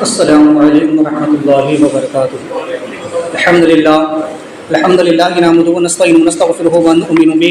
السلام علیکم ورحمۃ اللہ وبرکاتہ۔ الحمد للہ نحمده ونستعینه ونستغفره ونؤمن به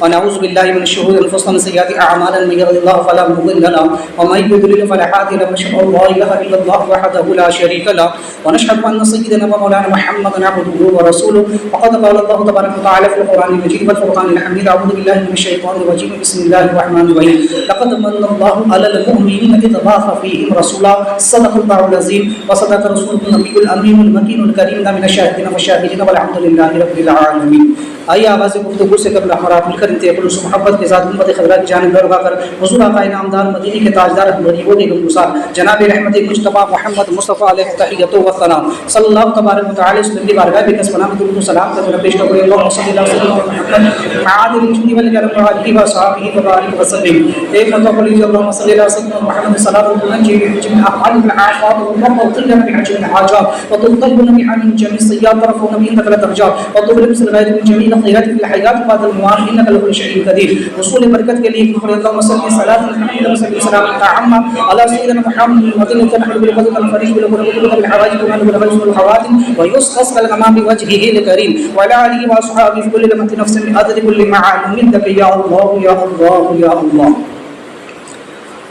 ونعوذ باللہ من شرور انفسنا ومن سیئات اعمالنا من يهده الله فلا مضل له ومن يضلل فلا هادي له ونشهد ان لا اله الا الله وحده لا شريك له ونشهد ان سيدنا ومولانا محمدا عبده ورسوله وقد قال الله تبارك وتعالى في القرآن المجيد والفرقان الحميد أعوذ بالله من الشيطان الرجيم بسم الله الرحمن الرحيم لقد من الله على المؤمنين إذ بعث فيهم رسولا صدق الله العظيم وصدق رسوله النبي الأمين المكين الكريم من الشاهدين والشاكرين والحمد لله رب العالمين۔ آئیے آغاز گفتگو سے قبل ہمارا مل کر انتہائی خلوص و محبت کے ساتھ امت خضرا کی جانب لڑکا کر حضور آقا انعامدار مدینے کے تاجدار غریبوں کے گلگسار جناب رحمت مجتبیٰ محمد مصطفیٰ علیہ تحیت و ثنا صلی اللہ تبارک و تعالی وسلم کی بارگاہ بے کس پناہ درود و سلام کا پیش کرتے ہیں۔ اللہم صلی اللہ علیہ وسلم عادل الجند والکرم علیہ وصحبہ وبارک وسلم۔ ایک مرتبہ پڑھیے اللہم صلی اللہ علیہ وسلم محمد صلاۃ اللہ جميع اعمال العافات وتطلب من اجر الحاجات وتطلب من عن جميع السيئات ترفعون به انك لترجى وتغرب من غير من جميع الخيرات في الحياه بعد الموت انك لكل شيء قدير۔ حصول برکت کے لیے اللہم صلی صلاۃ اللہ وسلم تعم على سيدنا محمد المدينة نحن بالقدر الفريق بالقدر بالحوادث والحوادث والحوادث ويسقط الغمام بوجهه الكريم وعلى اله واصحابه في كل لمحة نفس بعدد كل معلوم منك يا الله يا الله يا الله۔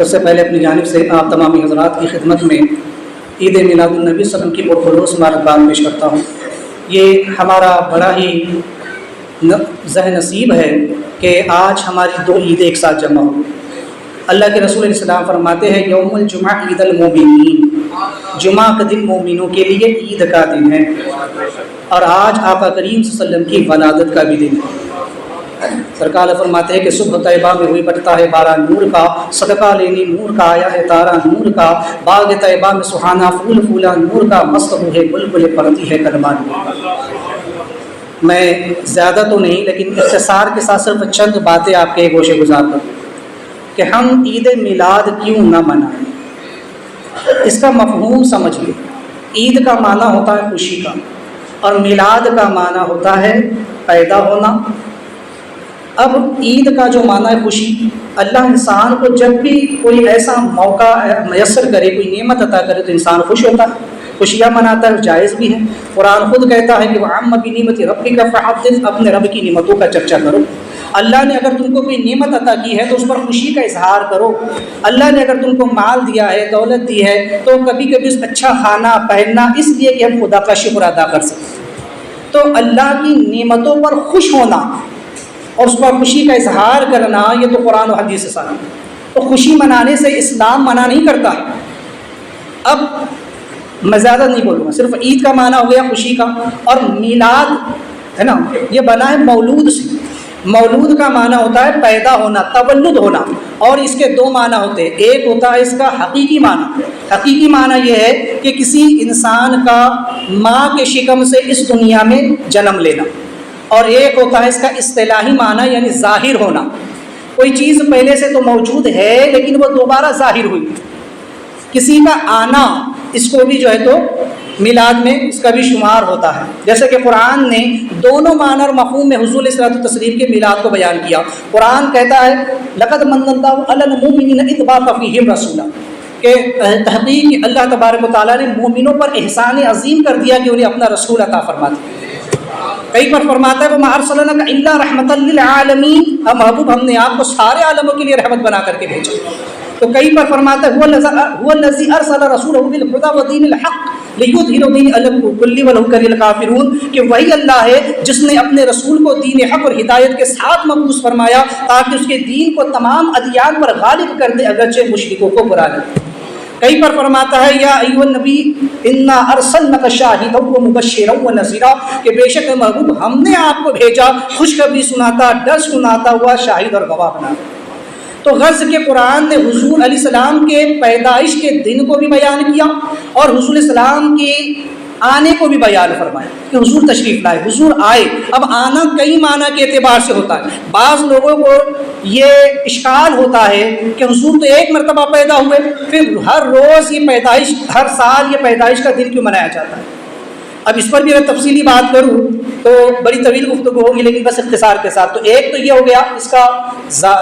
اس سے پہلے اپنی جانب سے آپ تمام حضرات کی خدمت میں عید میلاد النبی صلی اللہ علیہ وسلم کی پرخلوص مبارکباد پیش کرتا ہوں۔ یہ ہمارا بڑا ہی ذہن نصیب ہے کہ آج ہماری دو عیدیں ایک ساتھ جمع ہوں۔ اللہ کے رسول علیہ السلام فرماتے ہیں یوم الجمعہ عید المومنین، جمعہ کا دن مومنوں کے لیے عید کا دن ہے، اور آج آقا کریم صلی اللہ علیہ وسلم کی ولادت کا بھی دن ہے۔ سرکار فرماتے ہیں کہ صبح طیبہ میں ہوئی بٹتا ہے بارہ نور کا، صدقہ لینی نور کا آیا ہے تارا نور کا، باغ طیبہ میں سہانا پھول پھولا نور کا، مست ہے بلبل پڑتی ہے کلمہ نور کا۔ میں زیادہ تو نہیں لیکن اختصار کے ساتھ صرف چند باتیں آپ کے گوشے گزار کروں کہ ہم عید میلاد کیوں نہ منائیں۔ اس کا مفہوم سمجھ لیں۔ عید کا معنی ہوتا ہے خوشی کا، اور میلاد کا معنی ہوتا ہے پیدا ہونا۔ اب عید کا جو معنی ہے خوشی، اللہ انسان کو جب بھی کوئی ایسا موقع میسر کرے، کوئی نعمت عطا کرے تو انسان خوش ہوتا ہے، خوشیاں مناتا ہے، جائز بھی ہے۔ قرآن خود کہتا ہے کہ وَعَمَّ بِنِعْمَتِ رَبِّكَ فَحَدِّثْ، اپنے رب کی نعمتوں کا چرچا کرو۔ اللہ نے اگر تم کو کوئی نعمت عطا کی ہے تو اس پر خوشی کا اظہار کرو۔ اللہ نے اگر تم کو مال دیا ہے، دولت دی ہے، تو کبھی کبھی اس اچھا کھانا پہننا اس لیے کہ ہم خدا کا شکر ادا کر سکیں۔ تو اللہ کی نعمتوں پر خوش ہونا اور اس پر خوشی کا اظہار کرنا، یہ تو قرآن و حدیث سے ثابت ہے۔ تو خوشی منانے سے اسلام منع نہیں کرتا۔ اب میں زیادہ نہیں بولوں گا، صرف عید کا معنی ہو گیا خوشی کا، اور میلاد ہے نا یہ بنا ہے مولود سے۔ مولود کا معنی ہوتا ہے پیدا ہونا، تولد ہونا، اور اس کے دو معنی ہوتے ہیں۔ ایک ہوتا ہے اس کا حقیقی معنی، حقیقی معنی یہ ہے کہ کسی انسان کا ماں کے شکم سے اس دنیا میں جنم لینا، اور ایک ہوتا ہے اس کا اصطلاحی معنی یعنی ظاہر ہونا۔ کوئی چیز پہلے سے تو موجود ہے لیکن وہ دوبارہ ظاہر ہوئی۔ کسی کا آنا، اس کو بھی جو ہے تو میلاد میں اس کا بھی شمار ہوتا ہے۔ جیسے کہ قرآن نے دونوں معنی اور مفہوم میں حضور علیہ الصلوۃ والتسلیم کے میلاد کو بیان کیا۔ قرآن کہتا ہے لقد من اللہ علی المؤمنین اذ بعث فیہم رسولا، کہ تحقیق اللہ تبارک و تعالیٰ نے مومنوں پر احسان عظیم کر دیا کہ انہیں اپنا رسول عطا فرما دیا۔ کئی بار فرماتا ہے وَمَا أَرْسَلْنَاكَ إِلَّا رَحْمَةً لِّلْعَالَمِينَ، محبوب ہم نے آپ کو سارے عالموں کے لیے رحمت بنا کر کے بھیجا۔ تو کئی بار فرماتا ہے هُوَ الَّذِي أَرْسَلَ رَسُولَهُ بِالْهُدَىٰ وَدِينِ الْحَقِّ لِيُظْهِرَهُ دِينَ الْكُلِّ وَلَوْ كَرِهَ الْكَافِرُونَ، کہ وہی اللہ ہے جس نے اپنے رسول کو دین حق اور ہدایت کے ساتھ مبعوث فرمایا تاکہ اس کے دین کو تمام ادیان پر غالب کر دے اگرچہ مشرکوں کو برا لگے۔ کئی پر فرماتا ہے یا ایھا النبی انا ارسلناک شاہدا ومبشرا ونذیرا، کہ بے شک محبوب ہم نے آپ کو بھیجا خوشخبری سناتا، ڈر سناتا ہوا، شاہد اور گواہ بنا۔ تو غرض کے قرآن نے حضور علیہ السلام کے پیدائش کے دن کو بھی بیان کیا اور حضور علیہ السلام کے آنے کو بھی بیان فرمایا کہ حضور تشریف لائے، حضور آئے۔ اب آنا کئی معنی کے اعتبار سے ہوتا ہے۔ بعض لوگوں کو یہ اشکال ہوتا ہے کہ حضور تو ایک مرتبہ پیدا ہوئے، پھر ہر روز یہ پیدائش، ہر سال یہ پیدائش کا دن کیوں منایا جاتا ہے؟ اب اس پر بھی اگر تفصیلی بات کروں تو بڑی طویل گفتگو ہوگی، لیکن بس اختصار کے ساتھ، تو ایک تو یہ ہو گیا اس کا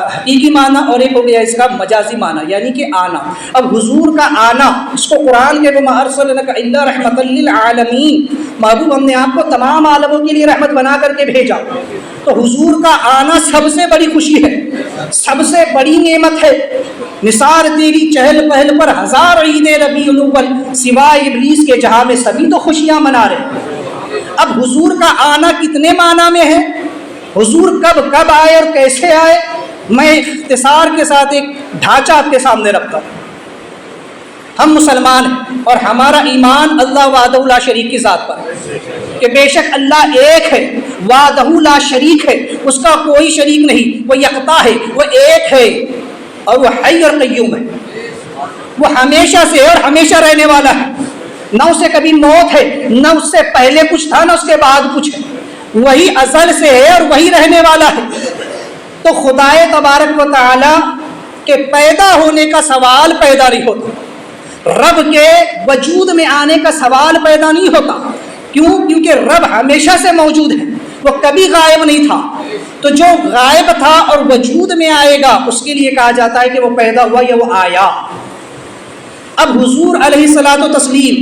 حقیقی معنی، اور ایک ہو گیا اس کا مجازی معنی، یعنی کہ آنا۔ اب حضور کا آنا، اس کو قرآن کے وَمَا أَرْسَلْنَاكَ إِلَّا رَحْمَةً لِّلْعَالَمِينَ، محبوب ہم نے آپ کو تمام عالموں کے لیے رحمت بنا کر کے بھیجا، تو حضور کا آنا سب سے بڑی خوشی ہے، سب سے بڑی نعمت ہے۔ نثار تیری چہل پہل پر ہزار عید ربیع الاول، سوائے ابلیس کے جہاں میں سبھی تو خوشیاں منا رہے۔ اب حضور کا آنا کتنے معنی میں ہے، حضور کب آئے اور کیسے آئے، میں اختصار کے ساتھ ایک ڈھانچہ آپ کے سامنے رکھتا ہوں۔ ہم مسلمان ہیں اور ہمارا ایمان اللہ وحدہ لا شریک کی ذات پر ہے کہ بے شک اللہ ایک ہے، وحدہ لا شریک ہے، اس کا کوئی شریک نہیں، وہ یکتا ہے، وہ ایک ہے، اور وہ حی اور قیوم ہے، وہ ہمیشہ سے اور ہمیشہ رہنے والا ہے، نہ اسے کبھی موت ہے، نہ اس سے پہلے کچھ تھا، نہ اس کے بعد کچھ ہے، وہی ازل سے ہے اور وہی رہنے والا ہے۔ تو خدائے تبارک و تعالی کے پیدا ہونے کا سوال پیدا نہیں ہوتا، رب کے وجود میں آنے کا سوال پیدا نہیں ہوتا، کیوں؟ کیونکہ رب ہمیشہ سے موجود ہے، وہ کبھی غائب نہیں تھا، تو جو غائب تھا اور وجود میں آئے گا اس کے لیے کہا جاتا ہے کہ وہ پیدا ہوا یا وہ آیا۔ اب حضور علیہ الصلوۃ والتسلیم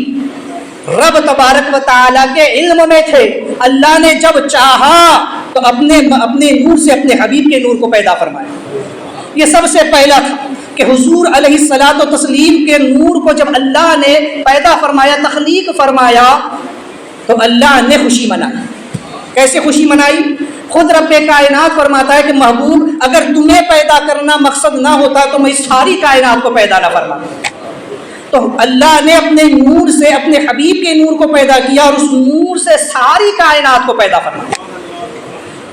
رب تبارک و تعالیٰ کے علم میں تھے، اللہ نے جب چاہا تو اپنے نور سے اپنے حبیب کے نور کو پیدا فرمایا۔ یہ سب سے پہلا تھا کہ حضور علیہ الصلوۃ والتسلیم کے نور کو جب اللہ نے پیدا فرمایا، تخلیق فرمایا، تو اللہ نے خوشی منائی۔ کیسے خوشی منائی؟ خود رب کائنات فرماتا ہے کہ محبوب اگر تمہیں پیدا کرنا مقصد نہ ہوتا تو میں ساری کائنات کو پیدا نہ فرماتا۔ تو اللہ نے اپنے نور سے اپنے حبیب کے نور کو پیدا کیا اور اس نور سے ساری کائنات کو پیدا فرمایا۔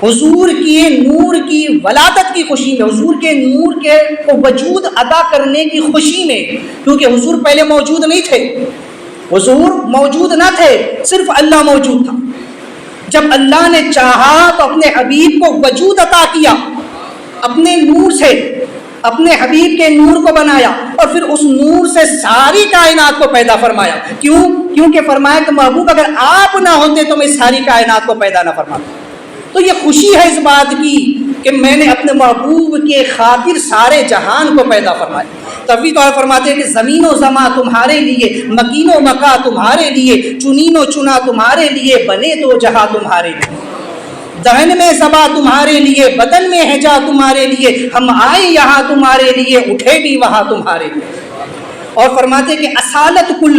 حضور کی نور کی ولادت کی خوشی میں، حضور کے نور کے وجود ادا کرنے کی خوشی میں، کیونکہ حضور پہلے موجود نہیں تھے، حضور موجود نہ تھے، صرف اللہ موجود تھا۔ جب اللہ نے چاہا تو اپنے حبیب کو وجود عطا کیا، اپنے نور سے اپنے حبیب کے نور کو بنایا اور پھر اس نور سے ساری کائنات کو پیدا فرمایا۔ کیونکہ فرمایا کہ محبوب اگر آپ نہ ہوتے تو میں ساری کائنات کو پیدا نہ فرماتا۔ تو یہ خوشی ہے اس بات کی کہ میں نے اپنے محبوب کے خاطر سارے جہان کو پیدا فرمایا۔ تبھی تو آپ فرماتے ہیں کہ زمین و زماں تمہارے لیے، مکین و مکا تمہارے لیے، چنین و چنا تمہارے لیے، بنے دو جہاں تمہارے لیے، دہن میں زبا تمہارے لیے، بدن میں ہے جا تمہارے لیے، ہم آئے یہاں تمہارے لیے، اٹھے بھی وہاں تمہارے لیے۔ اور فرماتے کہ اصالت کل،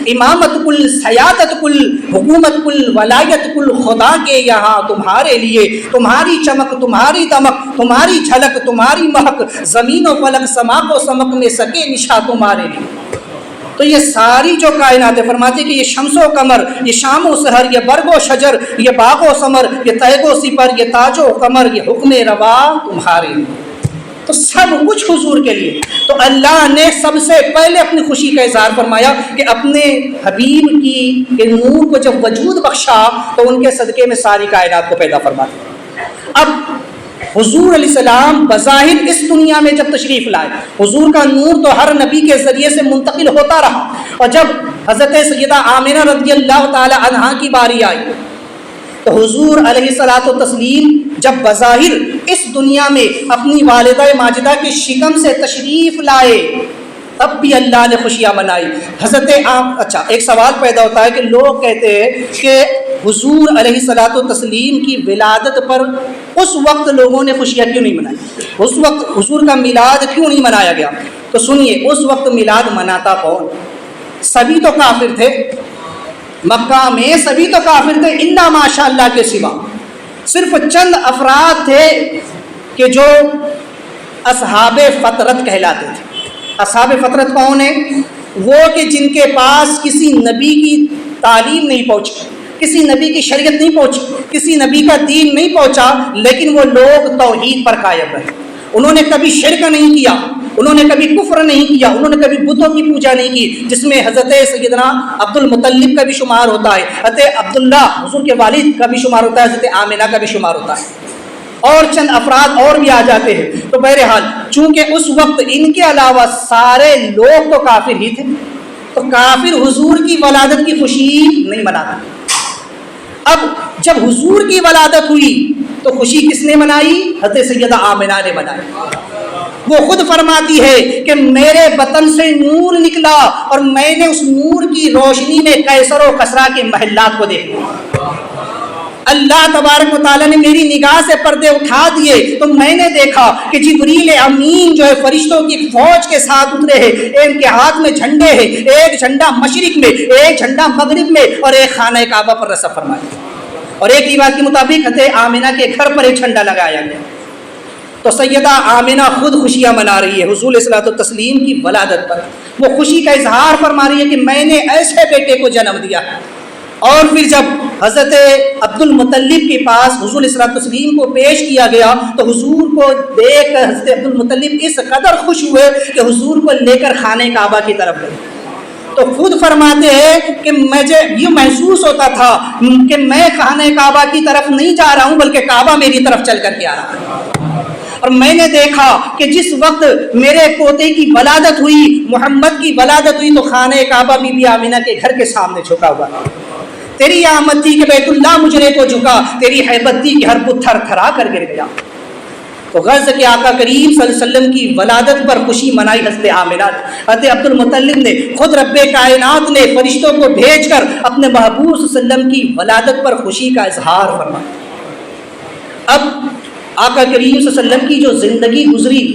امامت کل، سیادت کل، حکومت کل، ولایت کل خدا کے یہاں تمہارے لیے، تمہاری چمک، تمہاری دمک، تمہاری جھلک، تمہاری مہک، زمین و فلک، سما کو سمک میں سکے نشا تمہارے لیے۔ تو یہ ساری جو کائنات ہے، فرماتے کہ یہ شمس و قمر، یہ شام و سحر، یہ برگ و شجر، یہ باغ و ثمر، یہ تیگ و سپر، یہ تاج و قمر، یہ حکم روا تمہارے لیے، تو سب کچھ حضور کے لیے۔ تو اللہ نے سب سے پہلے اپنی خوشی کا اظہار فرمایا کہ اپنے حبیب کے نور کو جب وجود بخشا تو ان کے صدقے میں ساری کائنات کو پیدا فرما دیا۔ اب حضور علیہ السلام بظاہر اس دنیا میں جب تشریف لائے، حضور کا نور تو ہر نبی کے ذریعے سے منتقل ہوتا رہا، اور جب حضرت سیدہ آمنہ رضی اللہ تعالی عنہا کی باری آئی تو حضور علیہ الصلوۃ والتسلیم جب بظاہر اس دنیا میں اپنی والدہ ماجدہ کے شکم سے تشریف لائے تب بھی اللہ نے خوشیاں منائی۔ اچھا ایک سوال پیدا ہوتا ہے کہ لوگ کہتے ہیں کہ حضور علیہ الصلوۃ والتسلیم کی ولادت پر اس وقت لوگوں نے خوشیاں کیوں نہیں منائی، اس وقت حضور کا میلاد کیوں نہیں منایا گیا؟ تو سنیے، اس وقت میلاد مناتا کون؟ سبھی تو کافر تھے، مکہ میں سبھی تو کافر تھے الا ماشاء اللہ کے سوا، صرف چند افراد تھے کہ جو اصحاب فطرت کہلاتے تھے۔ اصحاب فطرت کون ہیں؟ وہ کہ جن کے پاس کسی نبی کی تعلیم نہیں پہنچی، کسی نبی کی شریعت نہیں پہنچی، کسی نبی کا دین نہیں پہنچا، لیکن وہ لوگ توحید پر قائم رہے۔ انہوں نے کبھی شرک نہیں کیا، انہوں نے کبھی کفر نہیں کیا، انہوں نے کبھی بتوں کی پوجا نہیں کی، جس میں حضرت سیدنا عبد المطلب کا بھی شمار ہوتا ہے، حضرت عبداللہ حضور کے والد کا بھی شمار ہوتا ہے، حضرت آمنہ کا بھی شمار ہوتا ہے، اور چند افراد اور بھی آ جاتے ہیں۔ تو بہرحال چونکہ اس وقت ان کے علاوہ سارے لوگ تو کافر ہی تھے، تو کافر حضور کی ولادت کی خوشی نہیں مناتے، اب جب حضور کی ولادت ہوئی تو خوشی کس نے منائی؟ حضرت سیدہ آمنہ نے منائی۔ وہ خود فرماتی ہے کہ میرے بطن سے نور نکلا اور میں نے اس نور کی روشنی میں قیصر و کسریٰ کے محلات کو دیکھا۔ اللہ تبارک و تعالیٰ نے میری نگاہ سے پردے اٹھا دیے تو میں نے دیکھا کہ جبریل امین جو ہے فرشتوں کی فوج کے ساتھ اترے ہیں، ان کے ہاتھ میں جھنڈے ہیں، ایک جھنڈا مشرق میں، ایک جھنڈا مغرب میں اور ایک خانہ کعبہ پر رسم فرمایا، اور ایک روایت کے مطابق حضرت آمنہ کے گھر پر ایک جھنڈا لگایا گیا۔ تو سیدہ آمنہ خود خوشیاں منا رہی ہے حضور علیہ الصلوۃ والتسلیم کی ولادت پر، وہ خوشی کا اظہار فرما رہی ہے کہ میں نے ایسے بیٹے کو جنم دیا۔ اور پھر جب حضرت عبد المطلب کے پاس حضور علیہ الصلوۃ والتسلیم کو پیش کیا گیا تو حضور کو دیکھ کر حضرت عبد المطلب اس قدر خوش ہوئے کہ حضور کو لے کر خانہ کعبہ کی طرف گئے۔ تو خود فرماتے ہیں کہ مجھے یہ محسوس ہوتا تھا کہ میں خانہ کعبہ کی طرف نہیں جا رہا ہوں بلکہ کعبہ میری طرف چل کر کے آ رہا ہے، اور میں نے دیکھا کہ جس وقت میرے پوتے کی ولادت ہوئی، محمد کی ولادت ہوئی، تو خانہ کعبہ بی بی آمنہ کے گھر کے سامنے جھکا ہوا، تیری آمد تھی کہ بیت اللہ مجرے کو جھکا، تیری حیبت تھی کہ ہر بت تھر تھرا کر گر گیا۔ تو غرض کے آقا کریم صلی اللہ علیہ وسلم کی ولادت پر خوشی منائی حضرت آمنہ، حضرت عبد المطلب نے، خود رب کائنات نے فرشتوں کو بھیج کر اپنے محبوب صلی اللہ علیہ وسلم کی ولادت پر خوشی کا اظہار فرمایا۔ اب آقا کریم صلی اللہ علیہ وسلم کی جو زندگی گزری،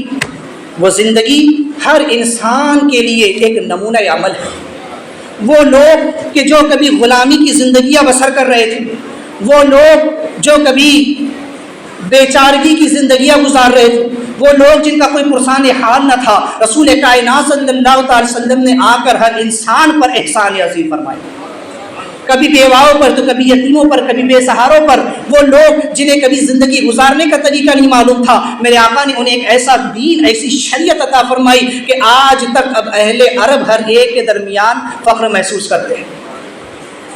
وہ زندگی ہر انسان کے لیے ایک نمونہ عمل ہے۔ وہ لوگ کہ جو کبھی غلامی کی زندگیاں بسر کر رہے تھے، وہ لوگ جو کبھی بیچارگی کی زندگیاں گزار رہے تھے، وہ لوگ جن کا کوئی پرسان حال نہ تھا، رسول کائنات صلی اللہ تعالی وسلم نے آ کر ہر انسان پر احسان عظیم فرمایا، کبھی بیواؤں پر تو کبھی یتیموں پر، کبھی بے سہاروں پر۔ وہ لوگ جنہیں کبھی زندگی گزارنے کا طریقہ نہیں معلوم تھا، میرے آقا نے انہیں ایک ایسا دین، ایسی شریعت عطا فرمائی کہ آج تک اب اہل عرب ہر ایک کے درمیان فخر محسوس کرتے ہیں۔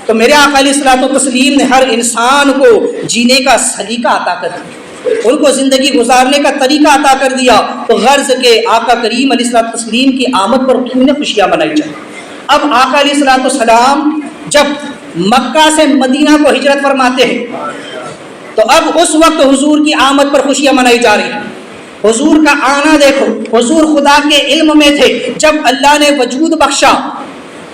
تو میرے آقا علیہ الصلوۃ والتسلیم نے ہر انسان کو جینے کا سلیقہ عطا کر دیا، ان کو زندگی گزارنے کا طریقہ عطا کر دیا۔ تو غرض کے آقا کریم علیہ الصلوۃ والتسلیم کی آمد پر کیوں نہ خوشیاں منائی جائیں۔ اب آقا علیہ الصلوۃ والسلام جب مکہ سے مدینہ کو ہجرت فرماتے ہیں تو اب اس وقت حضور کی آمد پر خوشیاں منائی جا رہی ہیں۔ حضور کا آنا دیکھو، حضور خدا کے علم میں تھے، جب اللہ نے وجود بخشا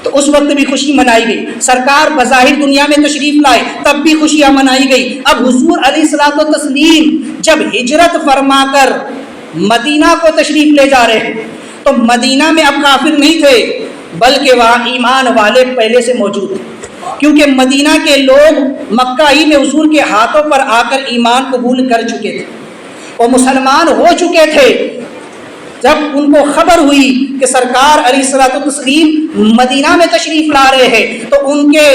تو اس وقت بھی خوشی منائی گئی، سرکار بظاہر دنیا میں تشریف لائے تب بھی خوشیاں منائی گئی۔ اب حضور علیہ الصلوۃ والتسلیم جب ہجرت فرما کر مدینہ کو تشریف لے جا رہے ہیں تو مدینہ میں اب کافر نہیں تھے بلکہ وہاں ایمان والے پہلے سے موجود تھے، کیونکہ مدینہ کے لوگ مکہ ہی میں حضور کے ہاتھوں پر آ کر ایمان قبول کر چکے تھے، وہ مسلمان ہو چکے تھے۔ جب ان کو خبر ہوئی کہ سرکار علیہ الصلوۃ والتسلیم مدینہ میں تشریف لا رہے ہیں تو ان کے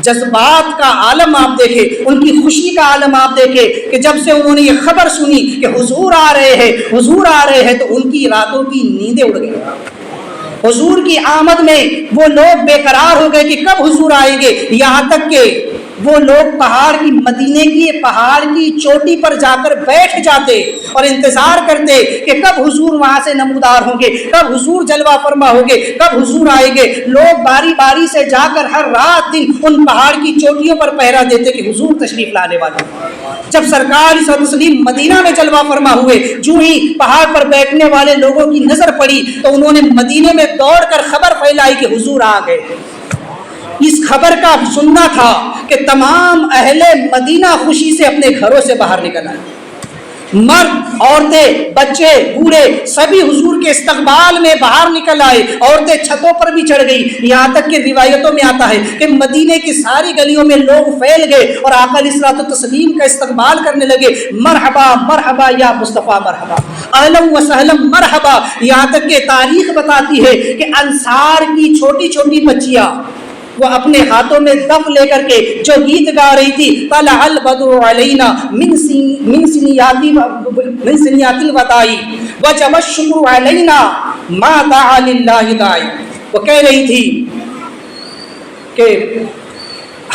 جذبات کا عالم آپ دیکھیں، ان کی خوشی کا عالم آپ دیکھیں کہ جب سے انہوں نے یہ خبر سنی کہ حضور آ رہے ہیں، حضور آ رہے ہیں، تو ان کی راتوں کی نیندیں اڑ گئی۔ حضور کی آمد میں وہ لوگ بے قرار ہو گئے کہ کب حضور آئیں گے، یہاں تک کہ وہ لوگ پہاڑ کی، مدینے کی پہاڑ کی چوٹی پر جا کر بیٹھ جاتے اور انتظار کرتے کہ کب حضور وہاں سے نمودار ہوں گے، کب حضور جلوہ فرما ہوں گے، کب حضور آئیں گے۔ لوگ باری باری سے جا کر ہر رات دن ان پہاڑ کی چوٹیوں پر پہرا دیتے کہ حضور تشریف لانے والے۔ جب سرکار صلی اللہ علیہ وسلم مدینہ میں جلوہ فرما ہوئے، جو ہی پہاڑ پر بیٹھنے والے لوگوں کی نظر پڑی تو انہوں نے مدینے میں دوڑ کر خبر پھیلائی کہ حضور آ گئے۔ اس خبر کا سننا تھا کہ تمام اہل مدینہ خوشی سے اپنے گھروں سے باہر نکل آئے، مرد، عورتیں، بچے، بوڑھے سبھی حضور کے استقبال میں باہر نکل آئے۔ عورتیں چھتوں پر بھی چڑھ گئی، یہاں تک کہ روایتوں میں آتا ہے کہ مدینے کی ساری گلیوں میں لوگ پھیل گئے اور آقا علیہ الصلوۃ والتسلیم کا استقبال کرنے لگے، مرحبا مرحبا یا مصطفیٰ، مرحبا اہلا و سہلا مرحبا۔ یہاں تک کہ تاریخ بتاتی ہے کہ انصار کی چھوٹی چھوٹی بچیاں وہ اپنے ہاتھوں میں دف لے کر کے جو گیت گا رہی تھی، طلع البدر علینا من سنیات الوداع وجب الشکر علینا ما دعا للہ داعی، وہ کہہ رہی تھی کہ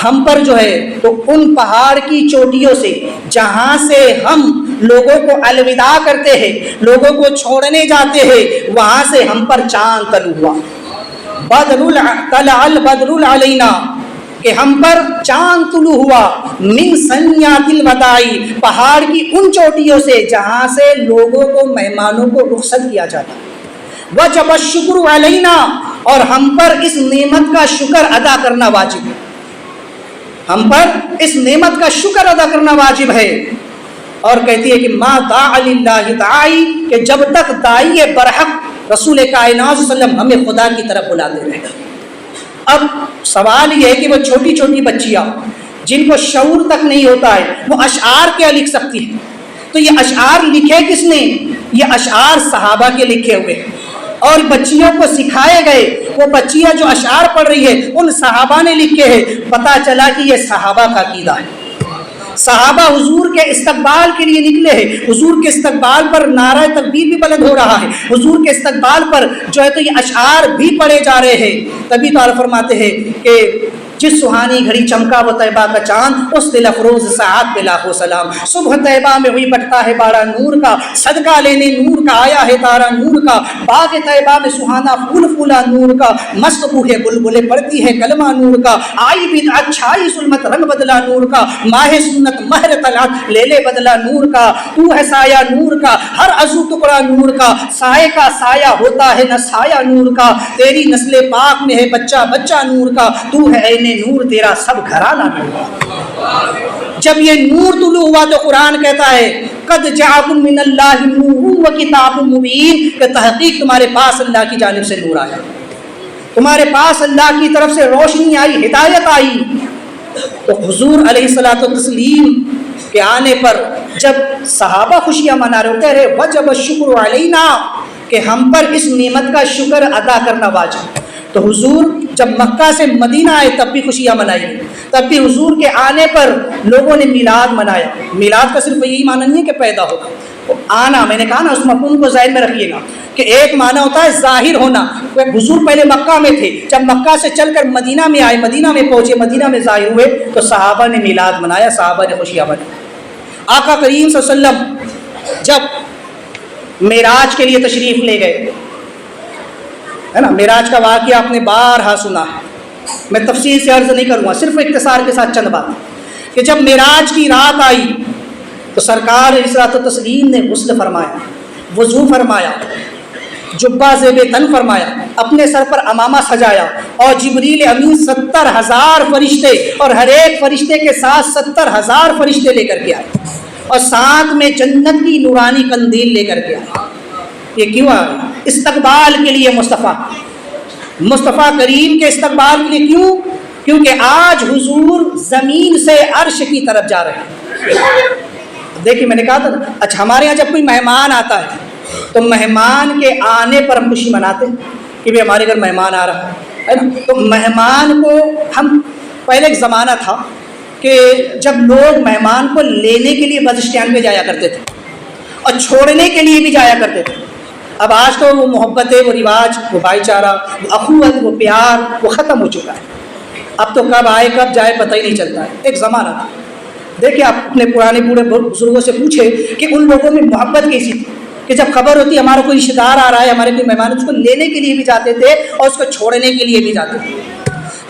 ہم پر جو ہے تو ان پہاڑ کی چوٹیوں سے جہاں سے ہم لوگوں کو الوداع کرتے ہیں، لوگوں کو چھوڑنے جاتے ہیں، وہاں سے ہم پر چاند طلوع ہوا۔ طلع البدر علینا کہ ہم پر چاند طلوع ہوا من سنیات الوداعی، پہاڑ کی ان چوٹیوں سے جہاں سے لوگوں کو، مہمانوں کو رخصت کیا جاتا ہے۔ وجب الشکر علینا، اور ہم پر اس نعمت کا شکر ادا کرنا واجب ہے، ہم پر اس نعمت کا شکر ادا کرنا واجب ہے۔ اور کہتی ہے کہ ما داع للہ داعی، کہ جب تک داعی برحق رسول کائنات صلی اللہ علیہ وسلم ہمیں خدا کی طرف بلاتے رہے۔ اب سوال یہ ہے کہ وہ چھوٹی چھوٹی بچیاں جن کو شعور تک نہیں ہوتا ہے، وہ اشعار کیا لکھ سکتی ہیں؟ تو یہ اشعار لکھے کس نے؟ یہ اشعار صحابہ کے لکھے ہوئے ہیں، اور بچیوں کو سکھائے گئے۔ وہ بچیاں جو اشعار پڑھ رہی ہے ان صحابہ نے لکھے ہیں۔ پتہ چلا کہ یہ صحابہ کا عقیدہ ہے۔ صحابہ حضور کے استقبال کے لیے نکلے ہیں، حضور کے استقبال پر نعرہ تکبیر بھی بلند ہو رہا ہے، حضور کے استقبال پر جو ہے تو یہ اشعار بھی پڑھے جا رہے ہیں۔ تبھی تو آپ فرماتے ہیں کہ جس سہانی گھڑی چمکا وہ طیبہ کا چاند، اس دل افروز ساعت پہ لاکھوں سلام۔ صبح طیبہ میں ہوئی بٹتا ہے بارہ نور کا، صدقہ لینے نور کا آیا ہے تارا نور کا۔ باغ طیبہ میں سہانا پھول پھولا نور کا، مست بوہ بلبلیں پڑتی ہے کلمہ نور کا۔ آئی بدعت چھائی ظلمت رنگ بدلا نور کا، ماہ سنت مہر طلعت لے لے بدلا نور کا۔ تو ہے سایہ نور کا، ہر عضو ٹکڑا نور کا، سائے کا سایہ ہوتا ہے نہ سایہ نور کا۔ تیری نسل پاک میں ہے بچہ بچہ نور کا، تو ہے عین نور تیرا سب گھرانہ نور کا۔ جب یہ نور طلوع ہوا تو قرآن کہتا ہے قد جاءکم من اللہ نور و کتاب مبین، کہ تحقیق تمہارے پاس اللہ کی جانب سے نور آیا، تمہارے پاس اللہ کی طرف سے روشنی آئی، ہدایت آئی۔ تو حضور علیہ الصلوۃ والتسلیم کے آنے پر جب صحابہ خوشیاں منا رہے ہوتے رہے، وجب الشکر علینا، کہ ہم پر اس نعمت کا شکر ادا کرنا واجب۔ تو حضور جب مکہ سے مدینہ آئے تب بھی خوشیاں منائی، تب بھی حضور کے آنے پر لوگوں نے میلاد منایا۔ میلاد کا صرف یہی معنی نہیں ہے کہ پیدا ہوگا، آنا، میں نے کہا نا اس مفہوم کو ذہن میں رکھیے گا کہ ایک معنی ہوتا ہے ظاہر ہونا۔ حضور پہلے مکہ میں تھے، جب مکہ سے چل کر مدینہ میں آئے، مدینہ میں پہنچے، مدینہ میں ظاہر ہوئے تو صحابہ نے میلاد منایا، صحابہ نے خوشیاں منائی۔ آقا کریم صلی اللہ علیہ وسلم جب معراج کے لیے تشریف لے گئے، ہے نا، معراج کا واقعہ آپ نے بارہا سنا ہے، میں تفصیل سے عرض نہیں کروں گا، صرف اختصار کے ساتھ چند بات کہ جب معراج کی رات آئی تو سرکار علیہ الصلوۃ والتسلیم نے غسل فرمایا، وضو فرمایا، جبہ زیب تن فرمایا، اپنے سر پر امامہ سجایا، اور جبریل امین 70,000 فرشتے اور ہر ایک فرشتے کے ساتھ 70,000 فرشتے لے کر کے آئے، اور ساتھ میں جنت کی نورانی قندیل لے کر کے آئے۔ یہ کیوں آئے؟ استقبال کے لیے مصطفیٰ کریم کے استقبال کے لیے۔ کیوں؟ کیونکہ آج حضور زمین سے عرش کی طرف جا رہے ہیں۔ دیکھیے میں نے کہا تھا نا، اچھا ہمارے یہاں جب کوئی مہمان آتا ہے تو مہمان کے آنے پر ہم خوشی مناتے ہیں کہ بھی ہمارے گھر مہمان آ رہا ہے نا۔ تو مہمان کو ہم، پہلے ایک زمانہ تھا کہ جب لوگ مہمان کو لینے کے لیے بس اسٹینڈ پہ جایا کرتے تھے اور چھوڑنے کے لیے بھی جایا کرتے تھے۔ اب آج تو وہ محبتیں، وہ رواج، وہ بھائی چارہ، وہ اخوت، وہ پیار، وہ ختم ہو چکا ہے۔ اب تو کب آئے کب جائے پتہ ہی نہیں چلتا ہے۔ ایک زمانہ تھا، دیکھیں آپ اپنے پرانے بوڑھے بزرگوں سے پوچھیں کہ ان لوگوں میں محبت کیسی تھی کہ جب خبر ہوتی ہمارا کوئی رشتہ دار آ رہا ہے، ہمارے کوئی مہمان، اس کو لینے کے لیے بھی جاتے تھے اور اس کو چھوڑنے کے لیے بھی جاتے تھے۔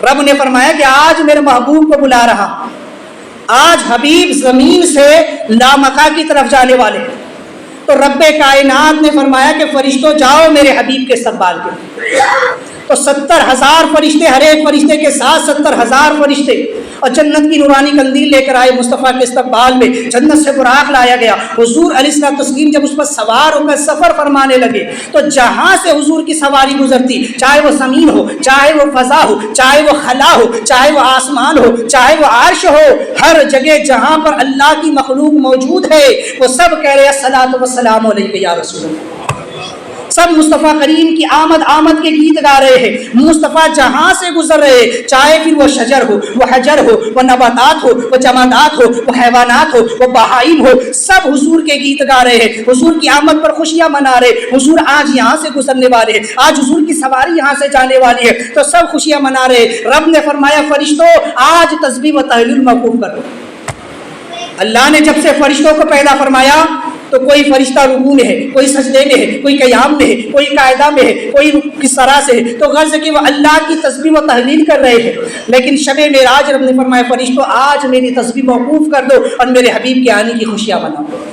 رب نے فرمایا کہ آج میرے محبوب کو بلا رہا، آج حبیب زمین سے لامکہ کی طرف جانے والے۔ تو رب کائنات نے فرمایا کہ فرشتوں جاؤ میرے حبیب کے استقبال کے۔ تو 70,000 فرشتے، ہر ایک فرشتے کے ساتھ 70,000 فرشتے، اور جنت کی نورانی قندیل لے کر آئے مصطفیٰ کے استقبال میں۔ جنت سے براق لایا گیا، حضور علیہ الصلوۃ والتسلیم جب اس پر سوار ہو کر سفر فرمانے لگے تو جہاں سے حضور کی سواری گزرتی، چاہے وہ زمین ہو، چاہے وہ فضا ہو، چاہے وہ خلا ہو، چاہے وہ آسمان ہو، چاہے وہ عرش ہو، ہر جگہ جہاں پر اللہ کی مخلوق موجود ہے وہ سب کہہ رہے الصلاۃ والسلام علیک یا رسول اللہ۔ سب مصطفیٰ کریم کی آمد کے گیت گا رہے ہیں۔ مصطفیٰ جہاں سے گزر رہے ہیں، چاہے پھر وہ شجر ہو، وہ حجر ہو، وہ نباتات ہو، وہ جمادات ہو، وہ حیوانات ہو، وہ بہائم ہو، سب حضور کے گیت گا رہے ہیں، حضور کی آمد پر خوشیاں منا رہے ہیں۔ حضور آج یہاں سے گزرنے والے ہیں، آج حضور کی سواری یہاں سے جانے والی ہے، تو سب خوشیاں منا رہے ہیں۔ رب نے فرمایا فرشتوں آج تسبیح و تہلیل موقوف کرو۔ اللہ نے جب سے فرشتوں کو پیدا فرمایا تو کوئی فرشتہ رکوع میں ہے، کوئی سجدے میں ہے، کوئی قیام میں ہے، کوئی قاعدہ میں ہے، کوئی کس طرح سے ہے، تو غرض کہ وہ اللہ کی تسبیح و تحلیل کر رہے ہیں۔ لیکن شب معراج رب نے فرمایا فرشتوں آج میری تسبیح موقوف کر دو اور میرے حبیب کے آنے کی خوشیاں مناؤ۔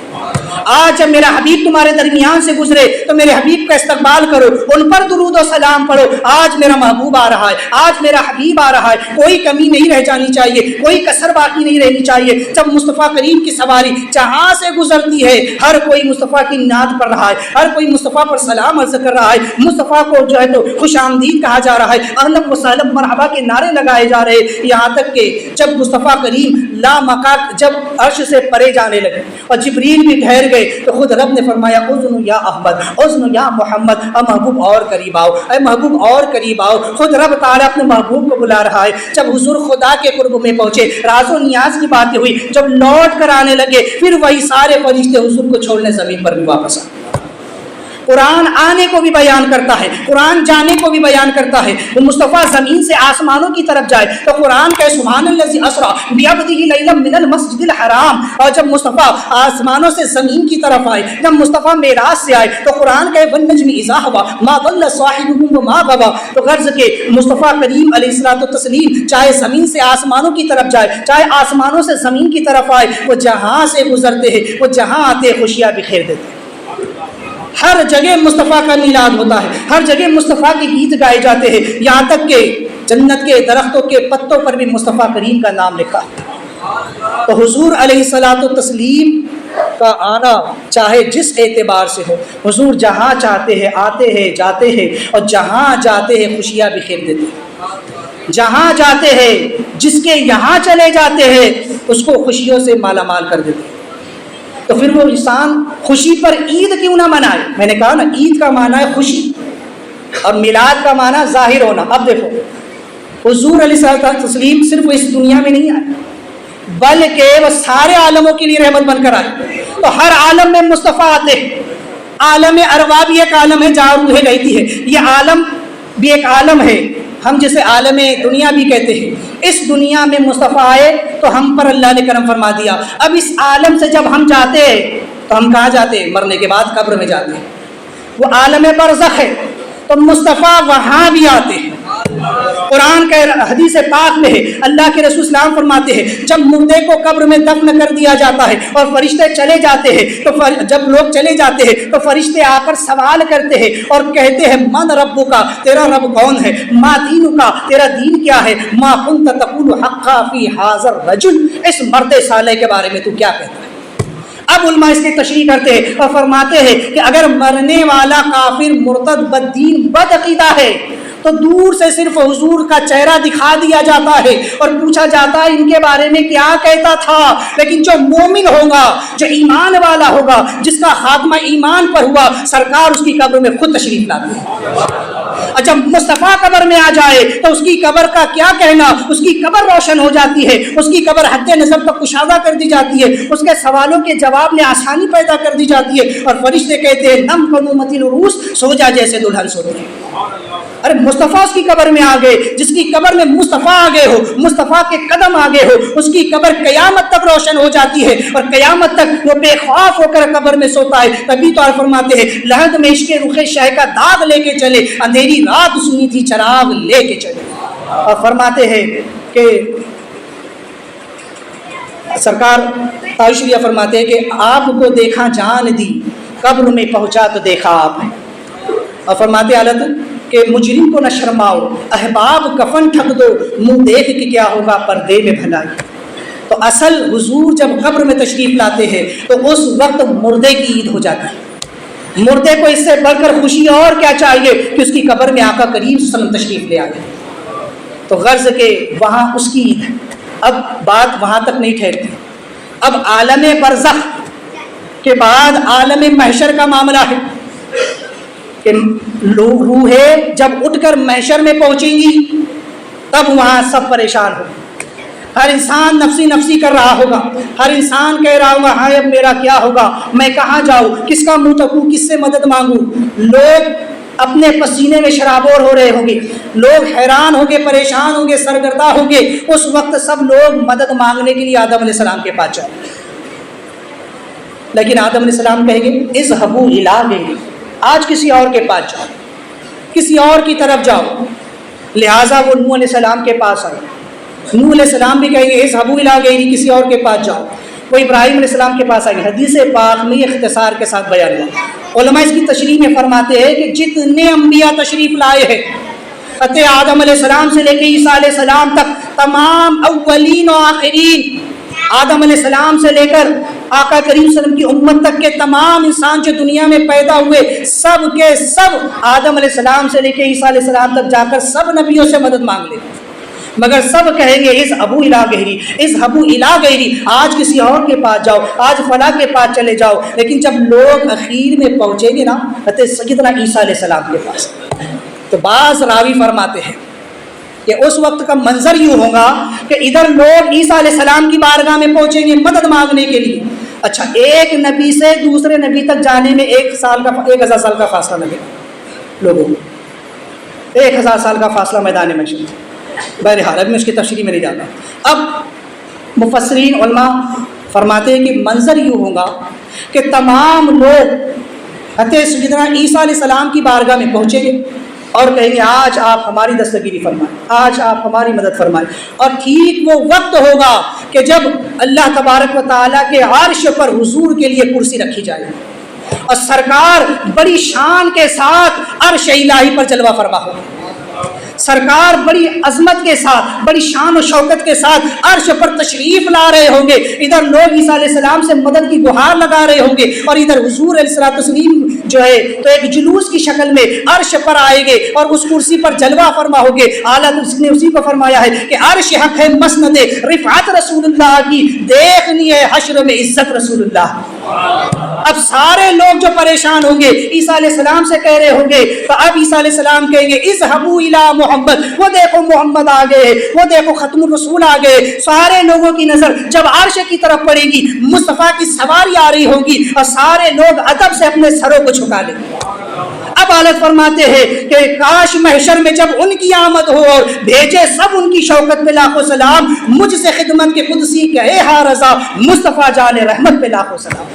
آج جب میرا حبیب تمہارے درمیان سے گزرے تو میرے حبیب کا استقبال کرو، ان پر درود و سلام پڑھو۔ آج میرا محبوب آ رہا ہے، آج میرا حبیب آ رہا ہے، کوئی کمی نہیں رہ جانی چاہیے، کوئی کسر باقی نہیں رہنی چاہیے۔ جب مصطفیٰ کریم کی سواری جہاں سے گزرتی ہے ہر کوئی مصطفیٰ کی نعت پڑھ رہا ہے، ہر کوئی مصطفیٰ پر سلام عرض کر رہا ہے، مصطفیٰ کو جو ہے تو خوش آمدید کہا جا رہا ہے، اہلا و سہلا مرحبا کے نعرے لگائے جا رہے ہیں، یہاں تک کہ جب مصطفیٰ کریم لامکان جب عرش سے پرے جانے لگے اور جبریل بھی ٹھہر گئے تو خود رب نے فرمایا اذن یا احمد، اذن یا محمد، اے محبوب اور قریب آؤ، اے محبوب اور قریب آؤ۔ خود رب تعالیٰ اپنے محبوب کو بلا رہا ہے۔ جب حضور خدا کے قرب میں پہنچے، راز و نیاز کی باتیں ہوئی، جب لوٹ کر آنے لگے پھر وہی سارے فرشتے حضور کو چھوڑنے زمین پر بھی واپس آئے۔ قرآن آنے کو بھی بیان کرتا ہے، قرآن جانے کو بھی بیان کرتا ہے۔ وہ مصطفیٰ زمین سے آسمانوں کی طرف جائے تو قرآن کہ سبحان الذی اسریٰ بعبدہ لیلا من المسجد الحرام، اور جب مصطفیٰ آسمانوں سے زمین کی طرف آئے، جب مصطفیٰ معراج سے آئے تو قرآن کہ والنجم اذا ھوا ما ضل صاحبکم وما غوی، تو غرض کہ مصطفیٰ کریم علیہ الصلوۃ والتسلیم چاہے زمین سے آسمانوں کی طرف جائے، چاہے آسمانوں سے زمین کی طرف آئے، وہ جہاں سے گزرتے ہیں وہ جہاں آتے خوشیاں بکھیر دیتے ہیں۔ ہر جگہ مصطفیٰ کا میلاد ہوتا ہے، ہر جگہ مصطفیٰ کے گیت گائے جاتے ہیں، یہاں تک کہ جنت کے درختوں کے پتوں پر بھی مصطفیٰ کریم کا نام لکھا ہے۔ تو حضور علیہ الصلوۃ والتسلیم کا آنا چاہے جس اعتبار سے ہو، حضور جہاں چاہتے ہیں آتے ہیں، جاتے ہیں، اور جہاں جاتے ہیں خوشیاں بکھیر دیتے ہیں۔ جہاں جاتے ہیں جس کے یہاں چلے جاتے ہیں اس کو خوشیوں سے مالا مال کر دیتے ہیں۔ تو پھر وہ انسان خوشی پر عید کیوں نہ منائے؟ میں نے کہا نا عید کا معنی ہے خوشی اور میلاد کا معنی ظاہر ہونا۔ اب دیکھو حضور علیہ الصلوۃ والتسلیم صرف اس دنیا میں نہیں آئے بلکہ وہ سارے عالموں کے لیے رحمت بن کر آئے، تو ہر عالم میں مصطفیٰ آتے ہیں۔ عالم ارواح بھی ایک عالم ہے جہاں روحیں رہتی ہے، یہ عالم بھی ایک عالم ہے ہم جسے عالم دنیا بھی کہتے ہیں۔ اس دنیا میں مصطفیٰ آئے تو ہم پر اللہ نے کرم فرما دیا۔ اب اس عالم سے جب ہم جاتے ہیں تو ہم کہاں جاتے ہیں؟ مرنے کے بعد قبر میں جاتے ہیں، وہ عالم برزخ ہے، تو مصطفیٰ وہاں بھی آتے ہیں۔ قرآن کا حدیث پاک میں ہے اللہ کے رسول اسلام فرماتے ہیں جب مردے کو قبر میں دفن کر دیا جاتا ہے اور فرشتے چلے جاتے ہیں تو جب لوگ چلے جاتے ہیں تو فرشتے آ کر سوال کرتے ہیں اور کہتے ہیں من ربک کا، تیرا رب کون ہے؟ ما دینک کا، تیرا دین کیا ہے؟ ما کنت تقول حقا فی ھذا الرجل، اس مرد صالح کے بارے میں تو کیا کہتا ہے؟ اب علماء اس کی تشریح کرتے ہیں اور فرماتے ہیں کہ اگر مرنے والا کافر مرتد بددین بدعقیدہ ہے تو دور سے صرف حضور کا چہرہ دکھا دیا جاتا ہے اور پوچھا جاتا ہے ان کے بارے میں کیا کہتا تھا، لیکن جو مومن ہوگا، جو ایمان والا ہوگا، جس کا خاتمہ ایمان پر ہوا، سرکار اس کی قبر میں خود تشریف لاتے ہیں۔ اور جب مصطفیٰ قبر میں آ جائے تو اس کی قبر کا کیا کہنا، اس کی قبر روشن ہو جاتی ہے، اس کی قبر حد نظر تک کشادہ کر دی جاتی ہے، اس کے سوالوں کے جواب میں آسانی پیدا کر دی جاتی ہے، اور فرشتے کہتے ہیں نم کنومت العروس، سو جا جیسے دلہن سوتی ہے۔ ارے مصطفیٰ اس کی قبر میں آ گئے، جس کی قبر میں مصطفیٰ آگے ہو، مصطفیٰ کے قدم آگے ہو، اس کی قبر قیامت تک روشن ہو جاتی ہے، اور قیامت تک وہ بے خوف ہو کر قبر میں سوتا ہے۔ تبھی تو آپ فرماتے ہیں لحد میں عشق رخ شہ کا داغ لے کے چلے، اندھیری رات سنی تھی چراغ لے کے چلے۔ اور فرماتے ہیں کہ سرکار تعالیٰ فرماتے ہیں کہ آپ کو دیکھا جان دی، قبر میں پہنچا تو دیکھا آپ نے۔ اور فرماتے حالت کہ مجرم کو نہ شرماؤ، احباب کفن ٹھک دو، منہ دیکھ کے کیا ہوگا پردے میں بھلائی۔ تو اصل حضور جب قبر میں تشریف لاتے ہیں تو اس وقت مردے کی عید ہو جاتی ہے۔ مردے کو اس سے بڑھ کر خوشی اور کیا چاہیے کہ اس کی قبر میں آقا کریم صلی اللہ علیہ وسلم تشریف لے آئے۔ تو غرض کہ وہاں اس کی عید ہے۔ اب بات وہاں تک نہیں ٹھہرتی، اب عالم برزخ کے بعد عالم محشر کا معاملہ ہے کہ روحیں جب اٹھ کر محشر میں پہنچیں گی تب وہاں سب پریشان ہو، ہر انسان نفسی نفسی کر رہا ہوگا، ہر انسان کہہ رہا ہوگا ہاں اب میرا کیا ہوگا، میں کہاں جاؤں، کس کا منہ تکوں، کس سے مدد مانگوں۔ لوگ اپنے پسینے میں شرابور ہو رہے ہوں گے، لوگ حیران ہوں گے، پریشان ہوں گے، سرگردہ ہوں گے۔ اس وقت سب لوگ مدد مانگنے کے لیے آدم علیہ السلام کے پاس جائیں۔ لیکن آدم علیہ السلام کہیں گے اذهبوا الی غیری، آج کسی اور کے پاس جاؤ، کسی اور کی طرف جاؤ، لہٰذا وہ نوح علیہ السلام کے پاس آئے۔ نوح علیہ السلام بھی کہیں گے اذهبوا الی غیری، کسی اور کے پاس جاؤ، وہ ابراہیم علیہ السلام کے پاس آئیں گے۔ حدیث پاک میں یہ اختصار کے ساتھ بیان ہوا۔ علماء اس کی تشریح میں فرماتے ہیں کہ جتنے انبیاء تشریف لائے ہیں، آدم علیہ السلام سے لے کے عیسیٰ علیہ السلام تک، تمام اولین و آخرین، آدم علیہ السلام سے لے کر آقا کریم صلی اللہ علیہ وسلم کی امت تک کے تمام انسان جو دنیا میں پیدا ہوئے، سب کے سب آدم علیہ السلام سے لے کے عیسیٰ علیہ السلام تک جا کر سب نبیوں سے مدد مانگ لیں، مگر سب کہیں گے اذهبوا الی غیری، اذهبوا الی غیری، آج کسی اور کے پاس جاؤ، آج فلاں کے پاس چلے جاؤ۔ لیکن جب لوگ اخیر میں پہنچیں گے نا سیدنا عیسیٰ علیہ السلام کے پاس، تو بعض راوی فرماتے ہیں کہ اس وقت کا منظر یوں ہوگا کہ ادھر لوگ عیسیٰ علیہ السلام کی بارگاہ میں پہنچیں گے مدد مانگنے کے لیے۔ اچھا، ایک نبی سے دوسرے نبی تک جانے میں 1000 سال کا فاصلہ لگے گا لوگوں کو، 1000 سال کا فاصلہ میدان محشر۔ بہرحال اب میں اس کی تفصیل میں نہیں جاتا۔ اب مفسرین علماء فرماتے ہیں کہ منظر یوں ہوگا کہ تمام لوگ حضرت سیدنا عیسیٰ علیہ السلام کی بارگاہ میں پہنچیں گے اور کہیں گے آج آپ ہماری دستگیری فرمائیں، آج آپ ہماری مدد فرمائیں۔ اور ٹھیک وہ وقت ہوگا کہ جب اللہ تبارک و تعالیٰ کے عرش پر حضور کے لیے کرسی رکھی جائے گی اور سرکار بڑی شان کے ساتھ عرش الہی پر جلوہ فرما ہوگا، سرکار بڑی عظمت کے ساتھ، بڑی شان و شوکت کے ساتھ عرش پر تشریف لا رہے ہوں گے۔ ادھر لوگ عیسیٰ علیہ السلام سے مدد کی گہار لگا رہے ہوں گے اور ادھر حضور علیہ السلام جو ہے تو ایک جلوس کی شکل میں عرش پر آئیں گے اور اس کرسی پر جلوہ فرما ہوں گے۔ اعلیٰ نے اسی کو فرمایا ہے کہ عرش حق ہے مسند رفعت رسول اللہ کی، دیکھنی ہے حشر میں عزت رسول اللہ۔ اب سارے لوگ جو پریشان ہوں گے عیسیٰ علیہ السلام سے کہہ رہے ہوں گے، تو اب عیسیٰ علیہ السلام کہیں گے اذهبوا الی محمد، وہ دیکھو محمد آ گئے، وہ دیکھو ختم الرسول آ گئے۔ سارے لوگوں کی نظر جب عرش کی طرف پڑے گی، مصطفیٰ کی سواری آ رہی ہوگی اور سارے لوگ ادب سے اپنے سروں کو جھکا لیں گے۔ اب حالت فرماتے ہیں کہ کاش محشر میں جب ان کی آمد ہو اور بھیجے سب ان کی شوکت پہ لاکھوں سلام، مجھ سے خدمت کے قدسی کہے ہاں رضا، مصطفیٰ جان رحمت پہ لاکھوں سلام۔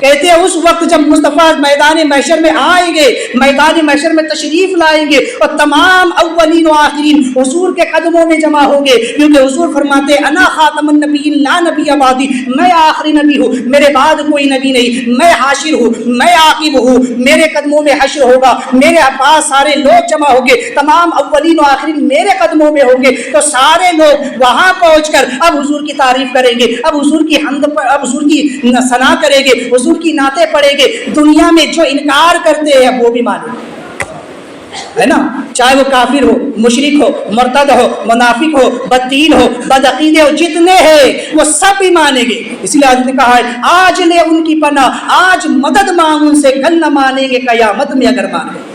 کہتے ہیں اس وقت جب مصطفیٰ میدان محشر میں آئیں گے، میدان محشر میں تشریف لائیں گے اور تمام اولین و آخرین حضور کے قدموں میں جمع ہوں گے، کیونکہ حضور فرماتے ہیں انا خاتم النبیین لا نبی بعدی، میں آخری نبی ہوں، میرے بعد کوئی نبی نہیں، میں حاشر ہوں، میں عاقب ہوں، میرے قدموں میں حشر ہوگا، میرے پاس سارے لوگ جمع ہوں گے، تمام اولین و آخرین میرے قدموں میں ہوں گے۔ تو سارے لوگ وہاں پہنچ کر اب حضور کی تعریف کریں گے، اب حضور کی حمد پر، اب حضور کی ثنا کریں گے، حضور کی نعتیں پڑھیں گے۔ دنیا میں جو انکار کرتے ہیں وہ بھی مانیں گے، ہے نا، چاہے وہ کافر ہو، مشرک ہو، مرتد ہو، منافق ہو، بددین ہو، بدعقیدے ہو، جتنے ہیں وہ سب بھی مانیں گے۔ اس لیے حضرت نے کہا ہے آج لے ان کی پناہ، آج مدد مانگ ان سے، کل نہ مانیں گے قیامت میں اگر مان گئے۔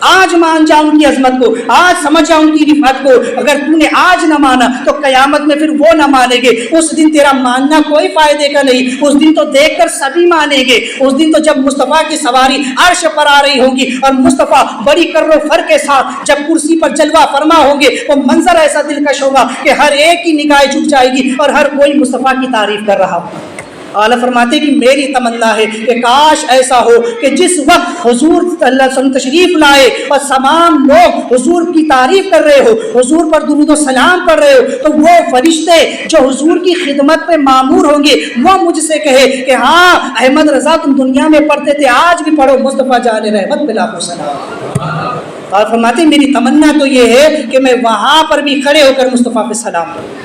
آج مان جا ان کی عظمت کو، آج سمجھ جا ان کی رفعت کو، اگر تو نے آج نہ مانا تو قیامت میں پھر وہ نہ مانیں گے۔ اس دن تیرا ماننا کوئی فائدے کا نہیں، اس دن تو دیکھ کر سبھی مانیں گے۔ اس دن تو جب مصطفیٰ کی سواری عرش پر آ رہی ہوگی اور مصطفیٰ بڑی کر و فر کے ساتھ جب کرسی پر جلوہ فرما ہوں گے، وہ منظر ایسا دلکش ہوگا کہ ہر ایک کی نگاہیں جھک جائے گی اور ہر کوئی مصطفیٰ کی تعریف کر رہا ہوگا۔ اعلیٰ فرماتے کہ میری تمنا ہے کہ کاش ایسا ہو کہ جس وقت حضور صلی اللہ علیہ وسلم تشریف لائے اور تمام لوگ حضور کی تعریف کر رہے ہو، حضور پر درود و سلام پڑھ رہے ہو، تو وہ فرشتے جو حضور کی خدمت پہ مامور ہوں گے وہ مجھ سے کہے کہ ہاں احمد رضا تم دنیا میں پڑھتے تھے، آج بھی پڑھو، مصطفیٰ جان رحمت پہ لاکھوں سلام۔ اور فرماتے میری تمنا تو یہ ہے کہ میں وہاں پر بھی کھڑے ہو کر مصطفیٰ پہ سلام پڑھوں،